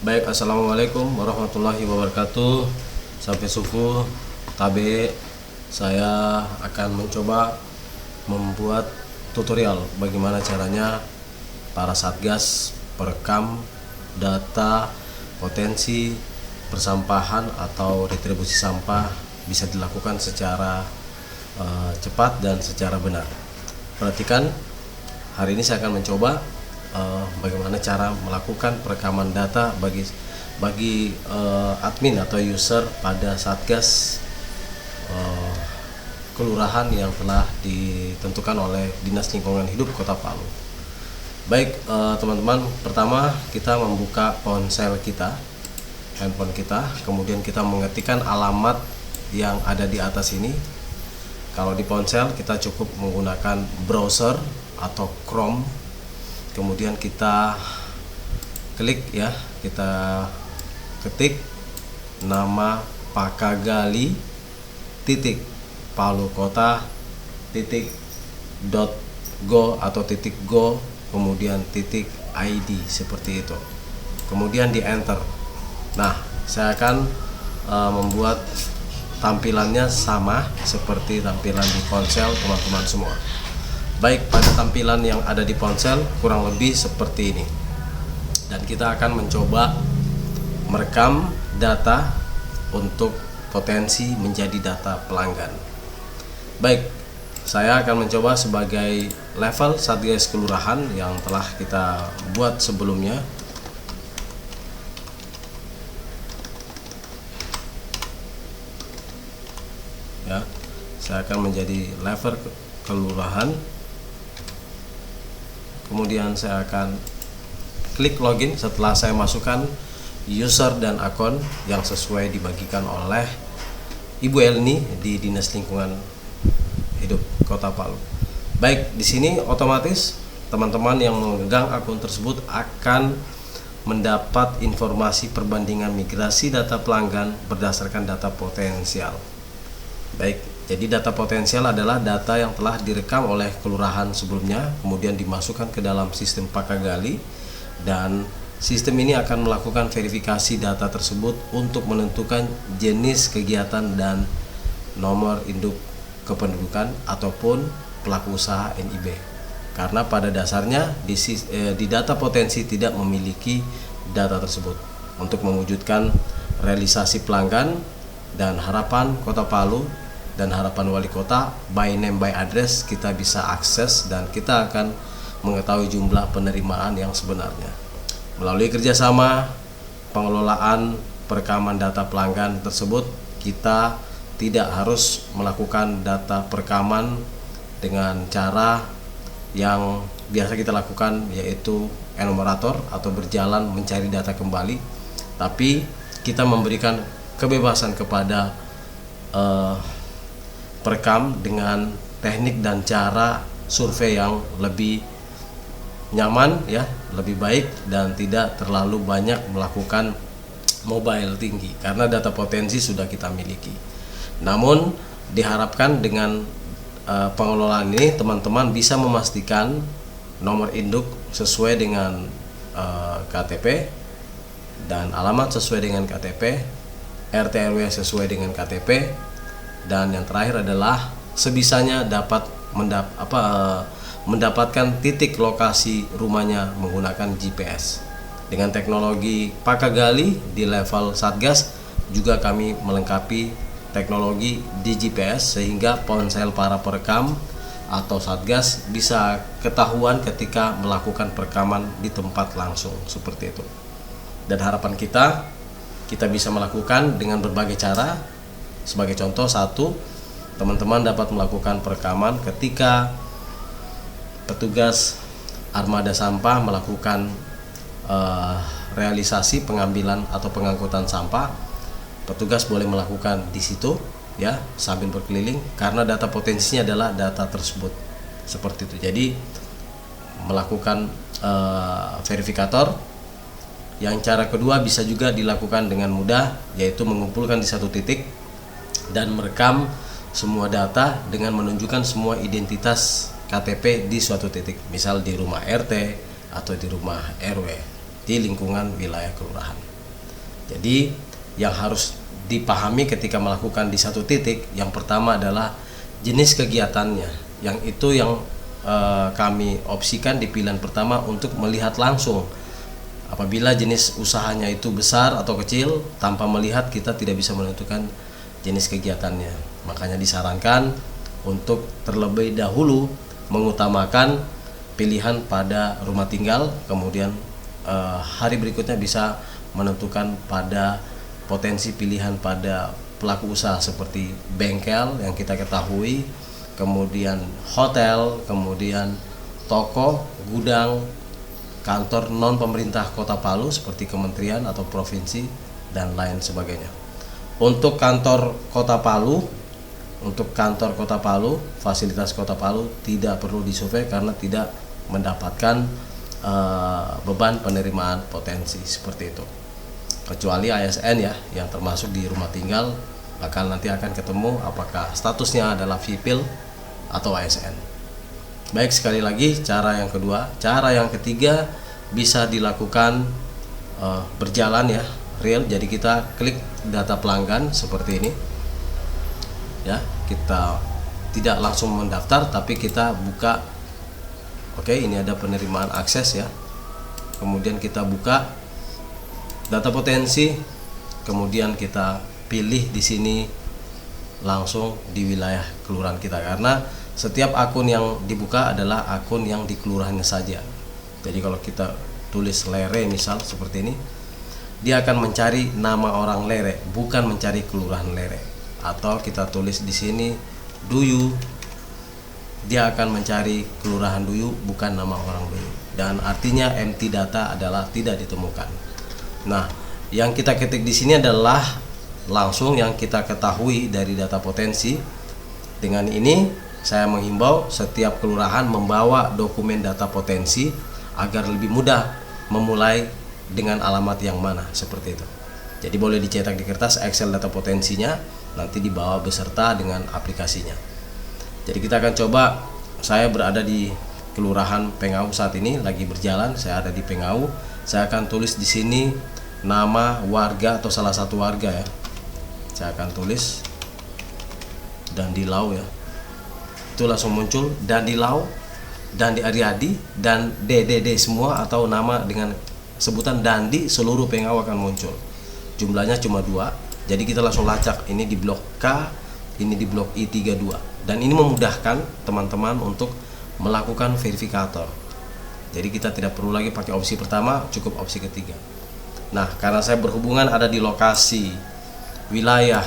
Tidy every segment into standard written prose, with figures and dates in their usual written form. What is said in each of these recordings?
Baik, assalamualaikum warahmatullahi wabarakatuh. Sampai subuh tabe, saya akan mencoba membuat tutorial bagaimana caranya para satgas perekam data potensi persampahan atau retribusi sampah bisa dilakukan secara cepat dan secara benar. Perhatikan, hari ini saya akan mencoba bagaimana cara melakukan perekaman data bagi admin atau user pada satgas kelurahan yang telah ditentukan oleh Dinas Lingkungan Hidup Kota Palu. Baik teman-teman, pertama kita membuka ponsel kita, handphone kita, kemudian kita mengetikkan alamat yang ada di atas ini. Kalau di ponsel kita cukup menggunakan browser atau Chrome. Kemudian kita klik ya, kita ketik nama Pakagali Palu Kota .go atau .go kemudian .id seperti itu. Kemudian di enter. Nah, saya akan membuat tampilannya sama seperti tampilan di ponsel teman-teman semua. Baik, pada tampilan yang ada di ponsel kurang lebih seperti ini. Dan kita akan mencoba merekam data untuk potensi menjadi data pelanggan. Baik, saya akan mencoba sebagai level satgas kelurahan yang telah kita buat sebelumnya. Ya, saya akan menjadi level kelurahan. Kemudian saya akan klik login setelah saya masukkan user dan akun yang sesuai dibagikan oleh Ibu Elni di Dinas Lingkungan Hidup Kota Palu. Baik, di sini otomatis teman-teman yang memegang akun tersebut akan mendapat informasi perbandingan migrasi data pelanggan berdasarkan data potensial. Baik, jadi data potensial adalah data yang telah direkam oleh kelurahan sebelumnya, kemudian dimasukkan ke dalam sistem Pakagali, dan sistem ini akan melakukan verifikasi data tersebut untuk menentukan jenis kegiatan dan nomor induk kependudukan ataupun pelaku usaha NIB. Karena pada dasarnya di data potensi tidak memiliki data tersebut. Untuk mewujudkan realisasi pelanggan dan harapan Kota Palu dan harapan wali kota by name by address, kita bisa akses dan kita akan mengetahui jumlah penerimaan yang sebenarnya. Melalui kerjasama pengelolaan perekaman data pelanggan tersebut, kita tidak harus melakukan data perekaman dengan cara yang biasa kita lakukan, yaitu enumerator atau berjalan mencari data kembali, tapi kita memberikan kebebasan kepada perekam dengan teknik dan cara survei yang lebih nyaman ya, lebih baik, dan tidak terlalu banyak melakukan mobile tinggi karena data potensi sudah kita miliki. Namun diharapkan dengan pengelolaan ini teman-teman bisa memastikan nomor induk sesuai dengan KTP dan alamat sesuai dengan KTP, RT RW sesuai dengan KTP, dan yang terakhir adalah sebisanya dapat mendapatkan titik lokasi rumahnya menggunakan GPS. Dengan teknologi Pakagali di level Satgas juga kami melengkapi teknologi di GPS sehingga ponsel para perekam atau Satgas bisa ketahuan ketika melakukan perekaman di tempat langsung seperti itu. Dan harapan kita bisa melakukan dengan berbagai cara. Sebagai contoh, satu, teman-teman dapat melakukan perekaman ketika petugas armada sampah melakukan realisasi pengambilan atau pengangkutan sampah. Petugas boleh melakukan di situ ya sambil berkeliling karena data potensinya adalah data tersebut seperti itu. Jadi melakukan verifikator. Yang cara kedua bisa juga dilakukan dengan mudah, yaitu mengumpulkan di satu titik dan merekam semua data dengan menunjukkan semua identitas KTP di suatu titik, misal di rumah RT atau di rumah RW di lingkungan wilayah kelurahan. Jadi yang harus dipahami ketika melakukan di satu titik, yang pertama adalah jenis kegiatannya, yang itu yang kami opsikan di pilihan pertama untuk melihat langsung. Apabila jenis usahanya itu besar atau kecil, tanpa melihat kita tidak bisa menentukan jenis kegiatannya. Makanya disarankan untuk terlebih dahulu mengutamakan pilihan pada rumah tinggal, kemudian hari berikutnya bisa menentukan pada potensi pilihan pada pelaku usaha seperti bengkel yang kita ketahui, kemudian hotel, kemudian toko, gudang, kantor non pemerintah Kota Palu seperti kementerian atau provinsi dan lain sebagainya. Untuk kantor Kota Palu, fasilitas Kota Palu tidak perlu disurvei karena tidak mendapatkan beban penerimaan potensi seperti itu. Kecuali ASN ya, yang termasuk di rumah tinggal, bakal nanti akan ketemu apakah statusnya adalah VIPIL atau ASN. Baik, sekali lagi cara yang kedua. Cara yang ketiga bisa dilakukan berjalan ya, real. Jadi kita klik data pelanggan seperti ini ya, kita tidak langsung mendaftar tapi kita buka. Oke, ini ada penerimaan akses ya, kemudian kita buka data potensi, kemudian kita pilih di sini langsung di wilayah kelurahan kita, karena setiap akun yang dibuka adalah akun yang di kelurahannya saja. Jadi kalau kita tulis Lere misal seperti ini, dia akan mencari nama orang Lere, bukan mencari kelurahan Lere. Atau kita tulis di sini Duyu, dia akan mencari kelurahan Duyu, bukan nama orang Duyu. Dan artinya empty data adalah tidak ditemukan. Nah, yang kita ketik di sini adalah langsung yang kita ketahui dari data potensi. Dengan ini saya menghimbau setiap kelurahan membawa dokumen data potensi agar lebih mudah memulai dengan alamat yang mana, seperti itu. Jadi boleh dicetak di kertas Excel data potensinya, nanti dibawa beserta dengan aplikasinya. Jadi kita akan coba, saya berada di Kelurahan Pengau saat ini, lagi berjalan, saya ada di Pengau. Saya akan tulis di sini nama warga atau salah satu warga ya. Saya akan tulis Dandilau ya. Itu langsung muncul Dandilau, Dandi Aryadi, dan DDD semua atau nama dengan sebutan Dandi seluruh Pengau akan muncul. Jumlahnya cuma 2. Jadi kita langsung lacak, ini di blok K, ini di blok I32. Dan ini memudahkan teman-teman untuk melakukan verifikator. Jadi kita tidak perlu lagi pakai opsi pertama, cukup opsi ketiga. Nah, karena saya berhubungan ada di lokasi wilayah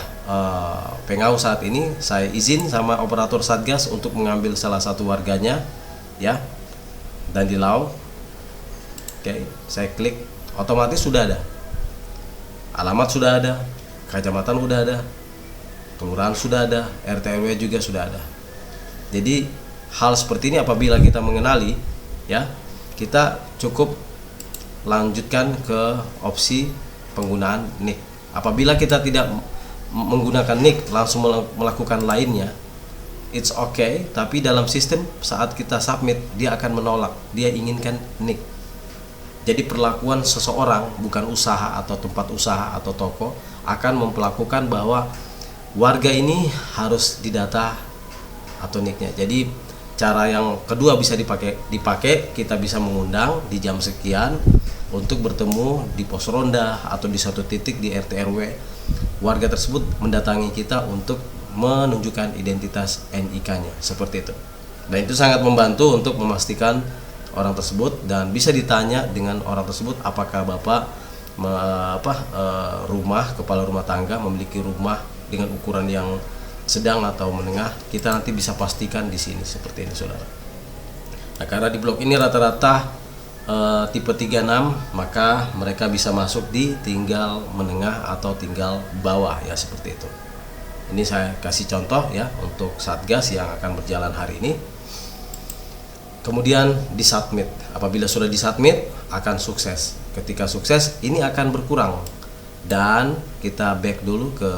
Pengau saat ini, saya izin sama operator Satgas untuk mengambil salah satu warganya ya, Dandilau. Oke, saya klik, otomatis sudah ada. Alamat sudah ada, kecamatan sudah ada, kelurahan sudah ada, RT RW juga sudah ada. Jadi hal seperti ini apabila kita mengenali ya, kita cukup lanjutkan ke opsi penggunaan NIK. Apabila kita tidak menggunakan NIK, langsung melakukan lainnya, it's okay, tapi dalam sistem saat kita submit dia akan menolak, dia inginkan NIK. Jadi perlakuan seseorang, bukan usaha atau tempat usaha atau toko, akan memperlakukan bahwa warga ini harus didata atau NIK-nya. Jadi cara yang kedua bisa dipakai, kita bisa mengundang di jam sekian untuk bertemu di pos ronda atau di satu titik di RT RW. Warga tersebut mendatangi kita untuk menunjukkan identitas NIK-nya, seperti itu. Dan itu sangat membantu untuk memastikan orang tersebut, dan bisa ditanya dengan orang tersebut apakah Bapak kepala rumah tangga memiliki rumah dengan ukuran yang sedang atau menengah. Kita nanti bisa pastikan di sini seperti ini, saudara. Nah, karena di blok ini rata-rata tipe 36, maka mereka bisa masuk di tinggal menengah atau tinggal bawah ya, seperti itu. Ini saya kasih contoh ya untuk Satgas yang akan berjalan hari ini. Kemudian disubmit. Apabila sudah disubmit akan sukses. Ketika sukses ini akan berkurang, dan kita back dulu ke,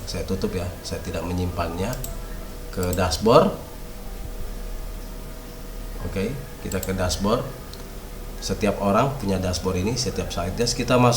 saya tutup ya, saya tidak menyimpannya, ke dashboard. Oke, kita ke dashboard. Setiap orang punya dashboard ini, setiap Satgas kita masuk